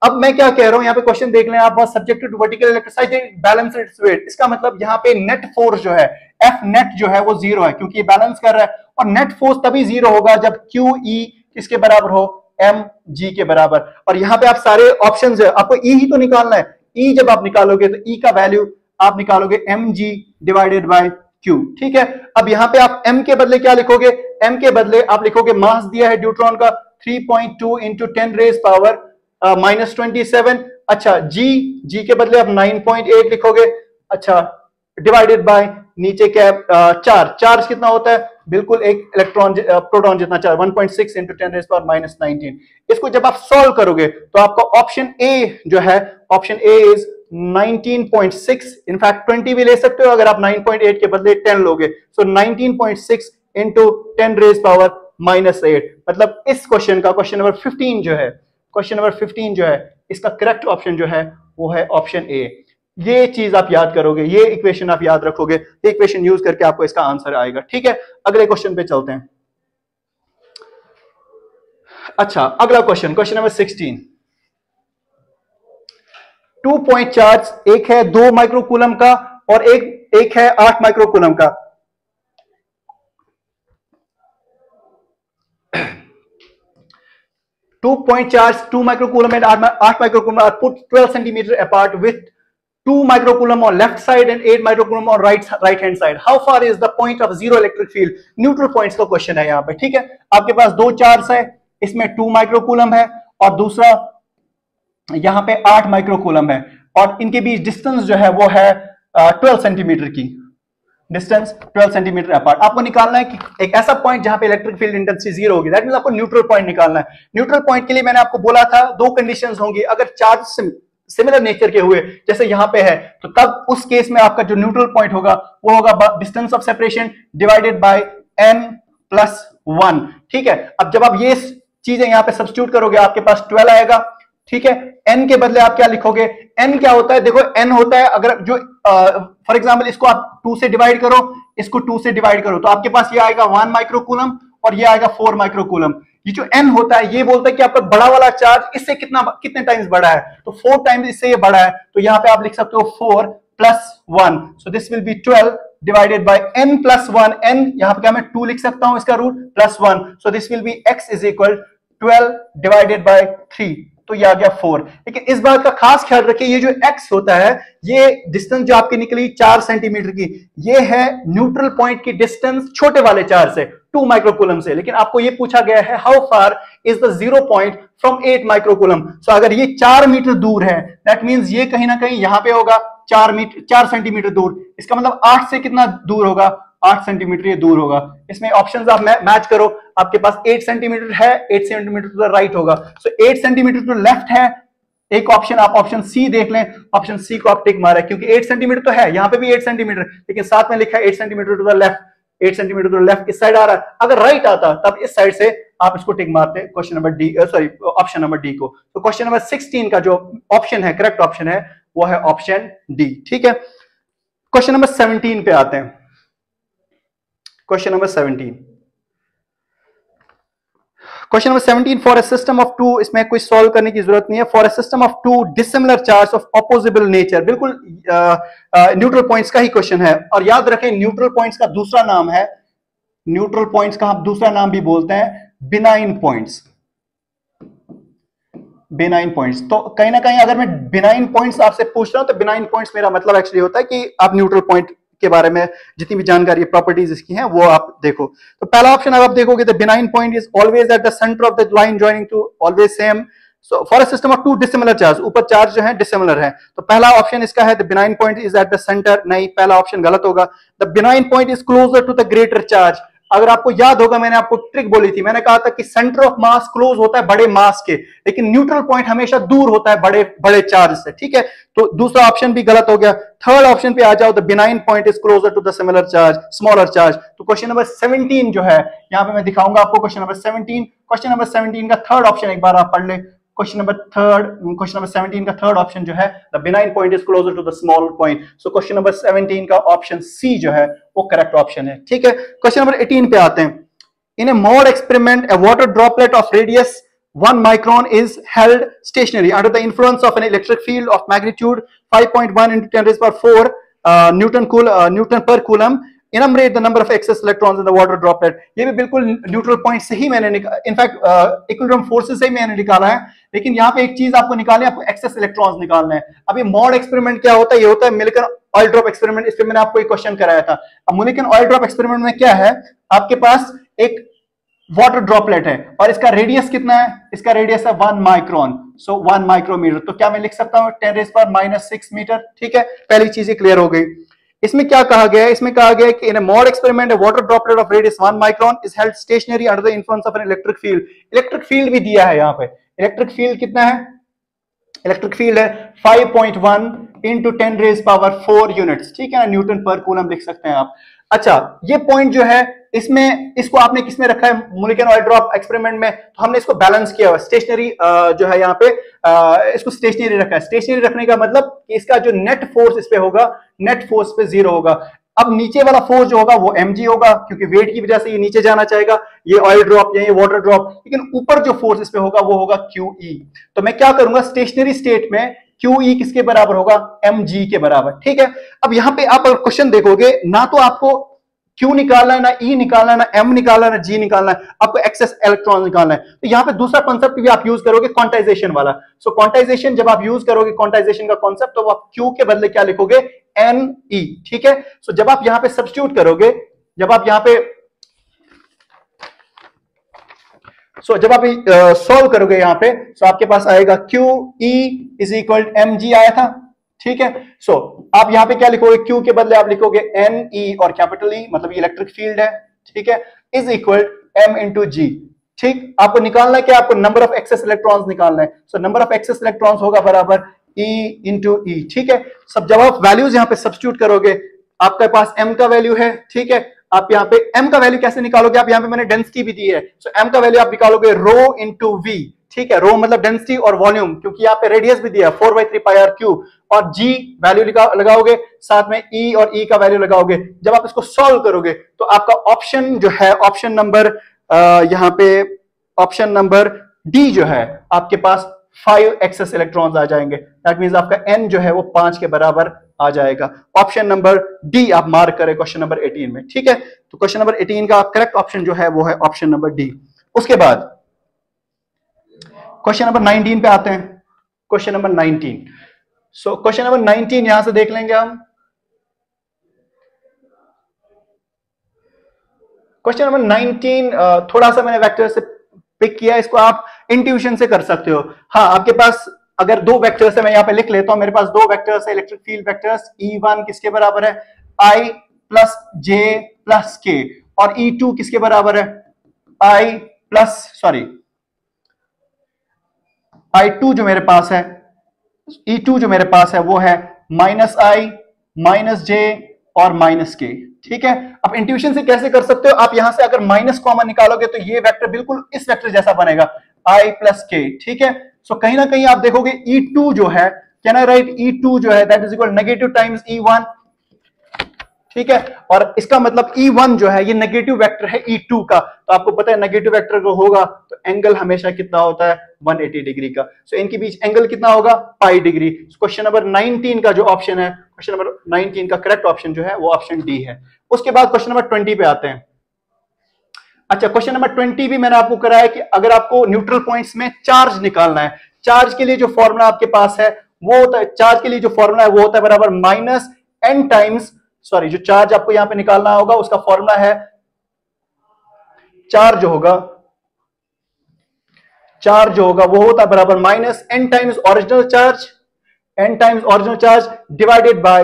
अब मैं क्या कह रहा हूं, यहाँ पे क्वेश्चन देख लें आप, subjected to vertical electrostatic balance its weight. इसका मतलब यहाँ पे नेट फोर्स जो है, F नेट जो है वो 0 है, क्योंकि ये बैलेंस कर रहा है। और नेट फोर्स तभी 0 होगा जब QE किसके बराबर हो, mg के बराबर। और यहाँ पे आप सारे ऑप्शंस है, आपको E ही तो निकालना है। E जब आप निकालोगे तो E का वैल्यू आप निकालोगे mg डिवाइडेड बाय Q, ठीक है। अब यहाँ पे आप m के बदले क्या लिखोगे, m के बदले आप लिखोगे, मास दिया है ड्यूट्रॉन का 3.2 इंटू 10 रेज पावर -27। अच्छा, g के बदले आप 9.8 लिखोगे, अच्छा, डिवाइडेड बाय नीचे क्या है, चार्ज कितना होता है, बिल्कुल एक इलेक्ट्रॉन प्रोटॉन जितना चार्ज, 1.6 इंटू 10⁻⁻19। इसको जब आप सॉल्व करोगे तो आपका ऑप्शन ए जो है, ऑप्शन ए इज 19.6, इनफैक्ट 20 भी ले सकते हो अगर आप 9.8 के बदले 10 लोगे। सो 19.6 इंटू 10⁻⁻8, मतलब इस क्वेश्चन का क्वेश्चन नंबर 15 जो है, क्वेश्चन नंबर 15 जो है, इसका करेक्ट ऑप्शन जो है वो है ऑप्शन ए। ये चीज आप याद करोगे, ये इक्वेशन आप याद रखोगे, ये इक्वेशन यूज करके आपको इसका आंसर आएगा। ठीक है, अगले क्वेश्चन पे चलते हैं। अच्छा, अगला question, question number 16। 2 point charge, एक है 2 माइक्रोकूलम का और एक है 8 माइक्रोकूलम का। Two point charge, 2 microcoulomb and 8 microcoulomb are put 12 centimeter apart with 2 microcoulomb on left side and 8 microcoulomb on right hand side. How far is the point of zero electric field? Neutral points का question है यहाँ पे। ठीक है, आपके पास दो charge है, इसमें 2 माइक्रोकूलम है और दूसरा यहाँ पे 8 माइक्रोकूलम है, और इनके बीच डिस्टेंस जो है वो है 12 सेंटीमीटर की डिस्टेंस, 12 सेंटीमीटर अपार्ट। आपको निकालना है कि एक ऐसा पॉइंट जहां पे इलेक्ट्रिक फील्ड इंटेंसिटी जीरो होगी, दैट मींस आपको न्यूट्रल पॉइंट निकालना है। न्यूट्रल पॉइंट के लिए मैंने आपको बोला था दो कंडीशंस होंगी, अगर चार्ज सिमिलर नेचर के हुए जैसे यहां पे है, तो तब उस केस में आपका जो न्यूट्रल पॉइंट होगा वो होगा distance of separation divided by n+1। ठीक है, अब जब आप ये चीजें यहां पे सब्स्टिट्यूट करोगे आपके पास 12 आएगा। ठीक है, n के बदले आप क्या लिखोगे, n क्या होता है, देखो n होता है, अगर जो फॉर एग्जांपल इसको आप 2 से डिवाइड करो, इसको 2 से डिवाइड करो, तो आपके पास ये आएगा 1 माइक्रोकूलम और ये आएगा 4 माइक्रोकूलम। ये जो n होता है ये बोलता है कि आपका बड़ा वाला चार्ज इससे कितने टाइम्स बड़ा है, तो 4 टाइम्स इससे ये बड़ा है, तो यहां पे आप लिख सकते हो 4 + 1, so this will B 12 divided bye n+1। n यहां पे क्या मैं 2 लिख सकता हूं इसका root, +1, so this will be x = 12 divided by 3, तो ये आ गया 4। लेकिन इस बात का खास ख्याल रखिए, ये जो x होता है, ये डिस्टेंस जो आपकी निकली 4 सेंटीमीटर की, ये है न्यूट्रल पॉइंट की डिस्टेंस छोटे वाले चार्ज से, 2 माइक्रोकूलम से। लेकिन आपको ये पूछा गया है how far is the zero point from 8 microcoulomb. So अगर ये 4 मीटर दूर है, दैट मींस ये कहीं ना कहीं यहां पे होगा 4 सेंटीमीटर दूर। इसका मतलब 8 से कितना दूर होगा, 8 सेंटीमीटर ये दूर होगा। इसमें ऑप्शंस आप मैच करो, आपके पास 8 सेंटीमीटर है, 8 सेंटीमीटर टू द राइट होगा, सो 8 सेंटीमीटर टू लेफ्ट है। एक ऑप्शन आप ऑप्शन सी देख लें, ऑप्शन सी को आप टिक मारा क्योंकि 8 सेंटीमीटर तो है, यहां पे भी 8 सेंटीमीटर, लेकिन साथ में लिखा है 8 centimetre to the left, 8 centimetre to the left इस साइड आ रहा है। अगर राइट आता तब इस साइड से आप इसको टिक मारते, question number D, sorry option number D को। तो क्वेश्चन नंबर 16 का जो ऑप्शन है, करेक्ट ऑप्शन है, वो है ऑप्शन डी। ठीक है, क्वेश्चन नंबर 17 पे आते हैं। Question number 17, question number 17, for a system of two, इसमें कोई सॉल्व करने की जरूरत नहीं है। For a system of two dissimilar charge of opposable nature, बिल्कुल न्यूट्रल पॉइंट्स का ही क्वेश्चन है। और याद रखें न्यूट्रल पॉइंट्स का दूसरा नाम है, न्यूट्रल पॉइंट्स का हम दूसरा नाम भी बोलते हैं बिनाइन पॉइंट्स। बिनाइन पॉइंट्स, तो कहीं ना कहीं अगर मैं बिनाइन पॉइंट्स आपसे पूछ रहा हूं तो बिनाइन पॉइंट्स मेरा मतलब एक्चुअली होता है कि आप न्यूट्रल पॉइंट के बारे में जितनी भी जानकारी, प्रॉपर्टीज इसकी हैं, वो आप देखो। तो पहला ऑप्शन अगर आप देखोगे, the benign point is always at the centre of the line joining two always same. So for a system of two dissimilar charge, ऊपर चार्ज जो है डिसिमिलर है, तो पहला ऑप्शन इसका है the benign point is at the centre. नहीं, पहला ऑप्शन गलत होगा। The benign point is closer to the greater charge. अगर आपको याद होगा, मैंने आपको ट्रिक बोली थी, मैंने कहा था कि सेंटर ऑफ मास क्लोज होता है बड़े मास के, लेकिन न्यूट्रल पॉइंट हमेशा दूर होता है बड़े बड़े चार्ज से। ठीक है, तो दूसरा ऑप्शन भी गलत हो गया। थर्ड ऑप्शन पे आ जाओ, the benign point is closer to the similar charge, smaller charge. तो क्वेश्चन नंबर 17 जो है, यहां पे मैं दिखाऊंगा आपको क्वेश्चन नंबर 17। क्वेश्चन नंबर 17 का थर्ड ऑप्शन एक बार आप पढ़ ले। क्वेश्चन नंबर 17 का थर्ड ऑप्शन जो है, the benign point is closer to the small point. So question number 17 का ऑप्शन सी जो है वो करेक्ट ऑप्शन है। ठीक है, क्वेश्चन नंबर 18 पे आते हैं। In a mode experiment, a water droplet of radius 1 micron is held stationary under the influence of an electric field of magnitude 5.1 into 10⁴ Newton per coulomb. Enumerate the number of excess electrons in the water droplet. ये भी बिल्कुल neutral point से ही मैंने in fact equilibrium forces से ही मैंने निकाला है, लेकिन यहाँ पे एक चीज आपको निकालनी है, आपको एक्सेस इलेक्ट्रॉन्स निकालना है। अभी मॉड एक्सपेरिमेंट क्या होता है, ये होता है मिलिकन ऑयल ड्रॉप एक्सपेरिमेंट। इस पे मैंने आपको एक क्वेश्चन कराया था। अब मिलिकन ऑयल ड्रॉप एक्सपेरिमेंट में क्या है, आपके पास एक वाटर ड्रॉपलेट है और इसका रेडियस कितना है, इसका रेडियस है 1 माइक्रोन, सो 1 माइक्रोमीटर। तो क्या मैं लिख सकता हूं 10⁻⁻6 मीटर। ठीक है, पहली चीज क्लियर हो गई। इसमें क्या कहा गया है, इसमें कहा गया है कि in a mod experiment a water droplet of radius 1 micron is held stationary under the influence of an electric field. Electric field भी दिया है, यहां पे इलेक्ट्रिक फील्ड कितना है, इलेक्ट्रिक फील्ड है 5.1 इंटू 10 रेज पावर 4 यूनिट्स, ठीक है ना, न्यूटन पर कूलम लिख सकते हैं आप। अच्छा, ये पॉइंट जो है इसमें, इसको आपने किसमें रखा है, मोलिकन ऑयल ड्रॉप एक्सपेरिमेंट में, तो हमने इसको बैलेंस किया हुआ स्टेशनरी जो है यहाँ पे इसको स्टेशनरी रखा है। स्टेशनरी रखने का मतलब कि इसका जो नेट फोर्स इस पे होगा, नेट फोर्स पे 0 होगा। अब नीचे वाला फोर्स जो होगा वो mg होगा, क्योंकि वेट की वजह से ये नीचे जाना चाहेगा, ये ऑयल ड्रॉप या ये वाटर ड्रॉप, लेकिन ऊपर जो फोर्स इस पे होगा वो होगा QE। तो मैं क्या करूंगा, स्टेशनरी स्टेट में QE किसके बराबर होगा, mg के बराबर, ठीक है। अब यहां पे आप क्वेश्चन देखोगे, ना तो आपको Q निकालना है, ना E निकालना है, ना M निकालना है, ना G निकालना है, आपको एक्सेस इलेक्ट्रॉन निकालना है। तो यहाँ पे दूसरा कॉन्सेप्ट भी आप यूज करोगे, क्वांटाइजेशन वाला। सो क्वांटाइजेशन जब आप यूज करोगे, क्वांटाइजेशन का कॉन्सेप्ट, तो आप Q के बदले क्या लिखोगे, NE, ठीक है। सो जब आप यहां पे सब्स्टिट्यूट करोगे, जब आप यहां पे जब आप सॉल्व करोगे यहां पे, आपके पास आएगा QE इज इक्वल mg आया था, ठीक है। आप यहां पे क्या लिखोगे, Q के बदले आप लिखोगे NE और कैपिटल E, मतलब ये इलेक्ट्रिक फील्ड है, ठीक है, is equal M into G, ठीक। आपको निकालना है क्या, आपको नंबर ऑफ एक्सेस इलेक्ट्रॉन्स निकालना है। नंबर ऑफ एक्सेस इलेक्ट्रॉन्स होगा बराबर E इंटू E, ठीक है। सब जब आप वैल्यूज यहां पे सब्स्टिट्यूट करोगे, आपके पास M का वैल्यू है, ठीक है। आप यहाँ पे M का वैल्यू कैसे निकालोगे, आप यहाँ पे मैंने डेंसिटी भी दी है, M का वैल्यू आप निकालोगे रो इंटू V, ठीक है। रो मतलब डेंसिटी और वॉल्यूम, क्योंकि यहाँ पे रेडियस भी दिया 4/3 पाई आर क्यूब, और G वैल्यू लगाओगे, साथ में E और E का वैल्यू लगाओगे। जब आप इसको सॉल्व करोगे तो आपका ऑप्शन जो है, ऑप्शन नंबर यहाँ पे ऑप्शन नंबर D जो है, आपके पास 5 एक्सेस इलेक्ट्रॉन्स आ जाएंगे। दैट मींस आपका N जो है वो 5 के बराबर आ जाएगा। ऑप्शन नंबर D आप मार्क करें क्वेश्चन नंबर 18 में, ठीक है। तो क्वेश्चन नंबर 18 का करेक्ट ऑप्शन जो है वो है ऑप्शन नंबर D। उसके बाद क्वेश्चन नंबर 19 पे आते हैं। क्वेश्चन नंबर 19, क्वेश्चन नंबर 19 यहां से देख लेंगे हम। क्वेश्चन नंबर 19 थोड़ा सा मैंने वेक्टर से पिक किया, इसको आप इंट्यूशन से कर सकते हो। हाँ, आपके पास अगर दो वेक्टर्स है, मैं यहां पे लिख लेता हूं, मेरे पास दो वेक्टर्स है, इलेक्ट्रिक फील्ड वेक्टर्स, E1 किसके बराबर है, I plus J plus K, और E2 किसके बराबर है, I2 जो मेरे पास है, E2 जो मेरे पास है वो है -I माइनस J और माइनस K, ठीक है। अब इंट्यूशन से कैसे कर सकते हो, आप यहां से अगर माइनस कॉमन निकालोगे तो ये वेक्टर बिल्कुल इस वेक्टर जैसा बनेगा, I प्लस K, ठीक है। कहीं ना कहीं आप देखोगे E2 जो है, कैन आई राइट E2 जो है that is equal negative times E1, ठीक है। और इसका मतलब E1 जो है ये नेगेटिव वेक्टर है E2 का, तो आपको पता है नेगेटिव वेक्टर को होगा तो एंगल हमेशा कितना होता है, 180 डिग्री का। इनके बीच एंगल कितना होगा, पाई डिग्री। क्वेश्चन नंबर 19 का जो ऑप्शन है, क्वेश्चन नंबर 19 का करेक्ट ऑप्शन जो है वो ऑप्शन डी है। उसके बाद क्वेश्चन नंबर 20 पे आते हैं। अच्छा, क्वेश्चन नंबर 20 भी मैंने आपको कराया कि अगर आपको न्यूट्रल पॉइंट्स में चार्ज निकालना है, चार्ज के लिए जो फॉर्मूला आपके पास है वो होता है, चार्ज के लिए जो फॉर्मूला है वो होता है बराबर माइनस n टाइम्स, सॉरी, जो चार्ज आपको यहां पे निकालना होगा उसका फॉर्मूला है, चार्ज जो होगा वो होता है बराबर minus n times original charge divided by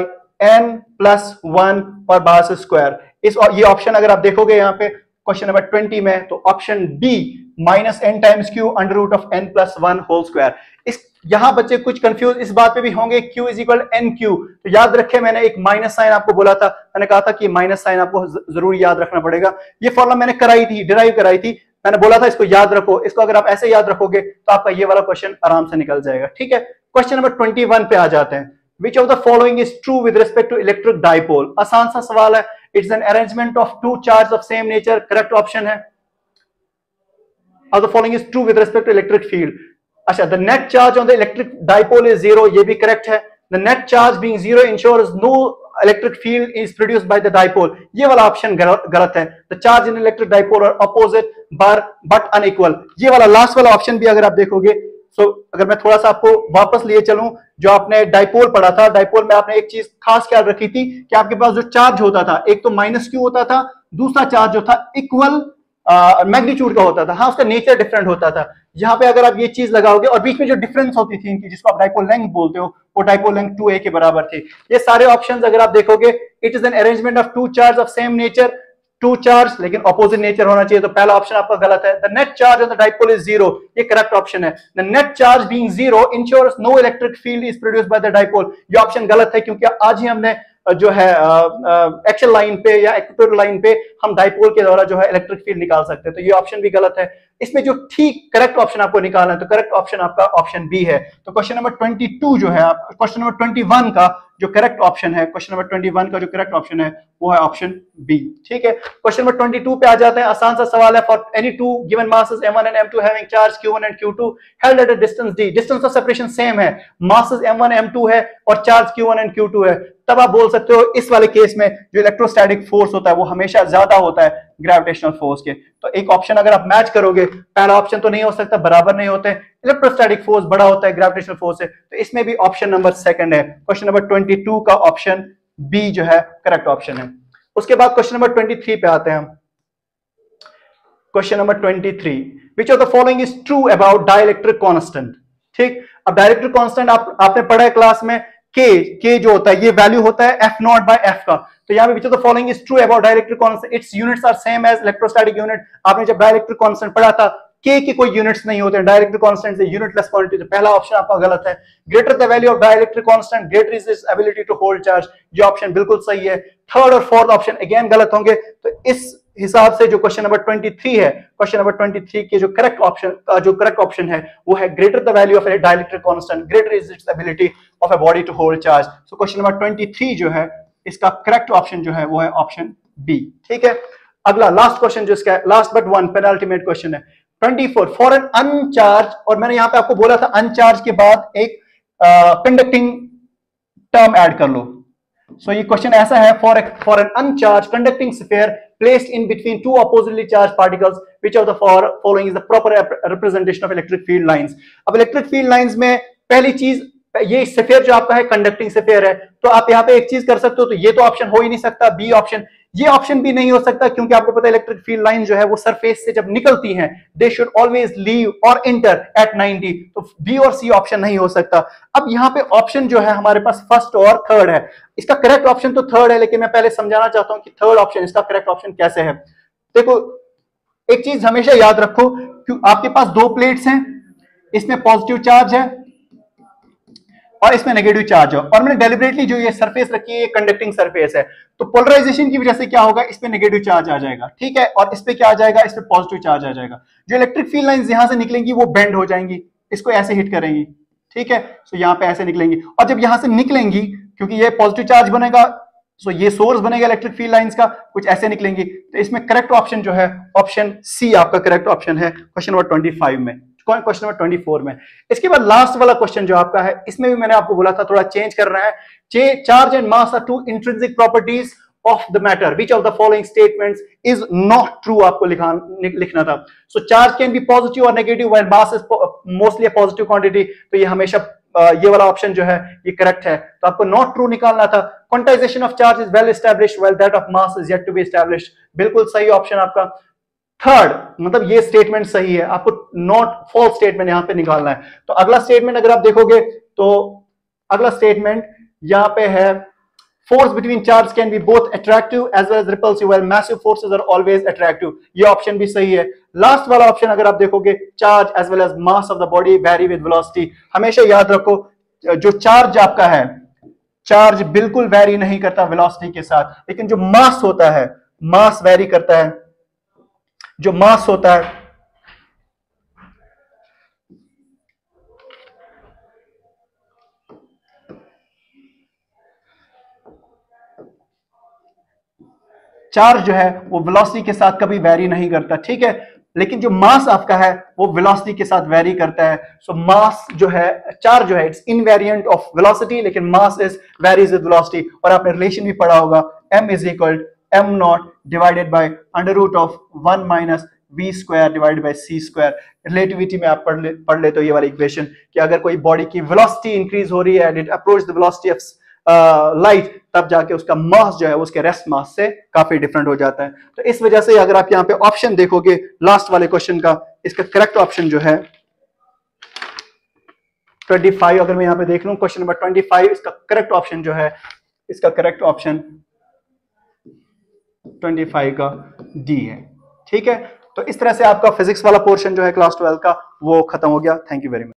n plus 1 और बाहर से स्क्वायर। ये ऑप्शन अगर आप देखोगे यहाँ पे क्वेश्चन नंबर 20 में, तो option D minus N times Q under root of n plus 1 whole square. यहां बच्चे कुछ कंफ्यूज इस बात पे भी होंगे, Q is equal N Q, तो याद रखे मैंने एक माइनस साइन आपको बोला था, मैंने कहा था कि माइनस साइन आपको जरूर याद रखना पड़ेगा। ये फॉर्मूला मैंने डिराइव कराई थी, मैंने बोला था इसको याद रखो, इसको अगर आप ऐसे याद रखोगे तो आपका ये वाला क्वेश्चन आराम से निकल जाएगा, ठीक है। क्वेश्चन नंबर 21 पे आ जाते हैं। Which of the following is true with respect to electric dipole? आसान सा सवाल है। It's an arrangement of two charges of same nature. Correct option है। Of the following is true with respect to electric field. अच्छा, the net charge on the electric dipole is 0. ये भी correct है। The net charge being 0 ensures no electric field is produced by the dipole. ये वाला option गलत है। The charge in electric dipole are opposite but unequal. ये वाला last वाला ऑप्शन भी अगर आप देखोगे, अगर मैं थोड़ा सा आपको वापस लिए चलूं, जो आपने डाइपोल पढ़ा था, डाइपोल में आपने एक चीज खास ख्याल रखी थी कि आपके पास जो चार्ज होता था, एक तो माइनस क्यू होता था, दूसरा चार्ज जो था इक्वल मैग्नीट्यूड का होता था, हाँ उसका नेचर डिफरेंट होता था। यहाँ पे अगर आप ये चीज लगाओगे और बीच में जो डिफरेंस होती थी इनकी, जिसको आप डाइपोल लेंथ बोलते हो, वो डाइपोल लेंथ 2a के बराबर थी। ये सारे ऑप्शंस अगर आप देखोगे, it is an arrangement of two charge of same nature, two charge लेकिन ऑपोजिट नेचर होना चाहिए, तो पहला ऑप्शन आपका गलत है। The net charge on the dipole is zero, ये करेक्ट ऑप्शन है। The net charge being zero ensures no electric field is produced by the dipole, ये ऑप्शन गलत है, क्योंकि आज ही हमने जो है एक्शन लाइन पे या इक्वेटोरियल लाइन पे हम डाइपोल के द्वारा जो है इलेक्ट्रिक फील्ड निकाल सकते हैं, तो ये ऑप्शन भी गलत है। इसमें जो ठीक करेक्ट ऑप्शन आपको निकालना है, तो करेक्ट ऑप्शन आपका ऑप्शन बी है। तो क्वेश्चन नंबर 22 जो है, क्वेश्चन नंबर 21 का जो करेक्ट ऑप्शन है, क्वेश्चन नंबर 21 का जो करेक्ट ऑप्शन है वो है ऑप्शन बी। ठीक है, क्वेश्चन नंबर 22 पे आ जाते हैं। आसान सा सवाल है। For any two given masses m1 and m2 having charge q1 and q2 held at a distance d, distance of separation same है, मासेस m1 m2 है और चार्ज q1 एंड q2 है, तब आप बोल सकते हो इस वाले केस में जो इलेक्ट्रोस्टैटिक फोर्स होता है वो हमेशा ज्यादा होता है ग्रेविटेशनल फोर्स के। तो एक ऑप्शन अगर आप मैच करोगे, पहला ऑप्शन तो नहीं हो सकता, बराबर नहीं होते, इलेक्ट्रोस्टैटिक फोर्स बड़ा होता है ग्रेविटेशनल फोर्स से, तो इसमें भी ऑप्शन नंबर सेकंड है, क्वेश्चन नंबर 22 का ऑप्शन बी जो है करेक्ट ऑप्शन है। उसके बाद क्वेश्चन नंबर 23 पे आते हैं हम। Question number 23, which of the following is true about dielectric constant. ठीक, अब डाइलेक्ट्रिक कांस्टेंट आपने पढ़ा है क्लास में, के जो होता है ये वैल्यू होता है f नॉट बाय f का, तो यहाँ पे which of the following is true about dielectric constant, its units are same as electrostatic unit. आपने जब डाइलेक्ट्रिक कांस्टेंट पढ़ा था, के की कोई यूनिट्स नहीं होते, डाइलेक्ट्रिक कांस्टेंट से यूनिटलेस क्वांटिटी, तो पहला ऑप्शन आपका गलत है। Greater the value of dielectric constant greater is its ability to hold charge, ये ऑप्शन बिल्कुल सही है। थर्ड और फोर्थ ऑप्शन अगेन गलत होंगे, तो इस हिसाब से जो क्वेश्चन नंबर 23 है, क्वेश्चन नंबर 23 के जो करेक्ट ऑप्शन है वो है greater the value of a dielectric constant greater is its ability of a body to hold charge. So question number 23 जो है इसका करेक्ट ऑप्शन जो है वो है ऑप्शन बी। ठीक है, अगला लास्ट क्वेश्चन जो इसका last but one penultimate question है 24, फॉर एन अनचार्ज, और मैंने यहां पे आपको बोला था अनचार्ज के बाद एक कंडक्टिंग टर्म ऐड कर लो। सो ये क्वेश्चन ऐसा है, for an uncharge conducting sphere placed in between two oppositely charge particles which of the following is the proper representation of electric field lines. अब इलेक्ट्रिक फील्ड लाइंस में पहली चीज, ये sphere जो आपका है कंडक्टिंग स्फीयर है, तो आप यहाँ पे एक चीज कर सकते हो, तो ये तो ऑप्शन हो ही नहीं सकता बी ऑप्शन, ये ऑप्शन भी नहीं हो सकता, क्योंकि आपको पता है इलेक्ट्रिक फील्ड लाइन जो है वो सरफेस से जब निकलती हैं दे शुड ऑलवेज लीव और एंटर एट 90, तो बी और सी ऑप्शन नहीं हो सकता। अब यहाँ पे ऑप्शन जो है हमारे पास फर्स्ट और थर्ड है, इसका करेक्ट ऑप्शन तो थर्ड है, लेकिन मैं पहले समझाना चाहता हूं कि थर्ड ऑप्शन इसका करेक्ट ऑप्शन कैसे है। देखो एक चीज हमेशा याद रखो, कि आपके पास दो प्लेट्स हैं, इसमें पॉजिटिव चार्ज है और इसमें नेगेटिव चार्ज है, और मैंने डेलिबरेटली जो ये सरफेस रखी है ये कंडक्टिंग सरफेस है, तो पोलराइजेशन की वजह से क्या होगा, इस पे नेगेटिव चार्ज आ जाएगा, ठीक है, और इस पे क्या आ जाएगा, इस पे पॉजिटिव चार्ज आ जाएगा। जो इलेक्ट्रिक फील्ड लाइंस यहां से निकलेंगी वो बेंड हो जाएंगी, इसको ऐसे हिट करेंगी, ठीक है, सो यहाँ पे ऐसे निकलेंगी, और जब यहां से निकलेंगी क्योंकि ये पॉजिटिव चार्ज बनेगा, सो ये सोर्स बनेगा इलेक्ट्रिक फील्ड लाइंस का, कुछ ऐसे निकलेंगी, तो इसमें करेक्ट ऑप्शन जो है ऑप्शन सी आपका करेक्ट ऑप्शन है क्वेश्चन नंबर 25 में, क्वेश्चन नंबर 24 में। इसके बाद लास्ट वाला क्वेश्चन जो आपका है, इसमें भी मैंने आपको बोला था थोड़ा चेंज कर रहा है। Charge and mass are two intrinsic properties of the matter, which of the following statements is not true, आपको लिखना था। सो चार्ज कैन बी पॉजिटिव और negative while mass is mostly a positive quantity, तो ये हमेशा ये वाला ऑप्शन जो है ये करेक्ट है, तो आपको नॉट ट्रू निकालना था। Quantization of charge is well established while that of mass is yet to be established, बिल्कुल सही ऑप्शन आपका। थर्ड, मतलब ये स्टेटमेंट सही है, आपको नॉट फॉल्स स्टेटमेंट यहां पे निकालना है। तो अगला स्टेटमेंट अगर आप देखोगे तो अगला स्टेटमेंट यहां पे है, force between charge can be both attractive as well as repulsive while massive forces are always attractive, ये ऑप्शन भी सही है। लास्ट वाला ऑप्शन अगर आप देखोगे, charge as well as mass of the body vary with velocity, हमेशा याद रखो जो चार्ज आपका है, चार्ज बिल्कुल वैरी नहीं करता वेलोसिटी के साथ, लेकिन जो मास होता है, मास वैरी करता है, जो मास होता है चार्ज जो है वो वेलोसिटी के साथ कभी वेरी नहीं करता, ठीक है, लेकिन जो मास आपका है वो वेलोसिटी के साथ वेरी करता है। सो मास जो है, चार्ज जो है इट्स इनवेरिएंट ऑफ वेलोसिटी, लेकिन mass is varies with velocity, और आपने रिलेशन भी पढ़ा होगा, m is equal m not divided by under root of 1 minus v square divided by c square. Relativity में आप पढ़ ले तो ये वाली इक्वेशन कि अगर कोई बॉडी की वेलोसिटी इंक्रीज हो रही है and it approach the velocity of light, तब जाके उसका मास जो है उसके रेस्ट मास से काफी डिफरेंट हो जाता है। तो इस वजह से अगर आप यहाँ पे ऑप्शन देखोगे लास्ट वाले क्वेश्चन का, इसका करेक्ट ऑप्शन जो है 25, अगर मैं यहाँ पे देख लूं क्वेश्चन नंबर 25, इसका करेक्ट ऑप्शन जो है, इसका करेक्ट ऑप्शन 25 का डी है। ठीक है, तो इस तरह से आपका फिजिक्स वाला पोर्शन जो है क्लास 12 का वो खत्म हो गया। Thank you very much.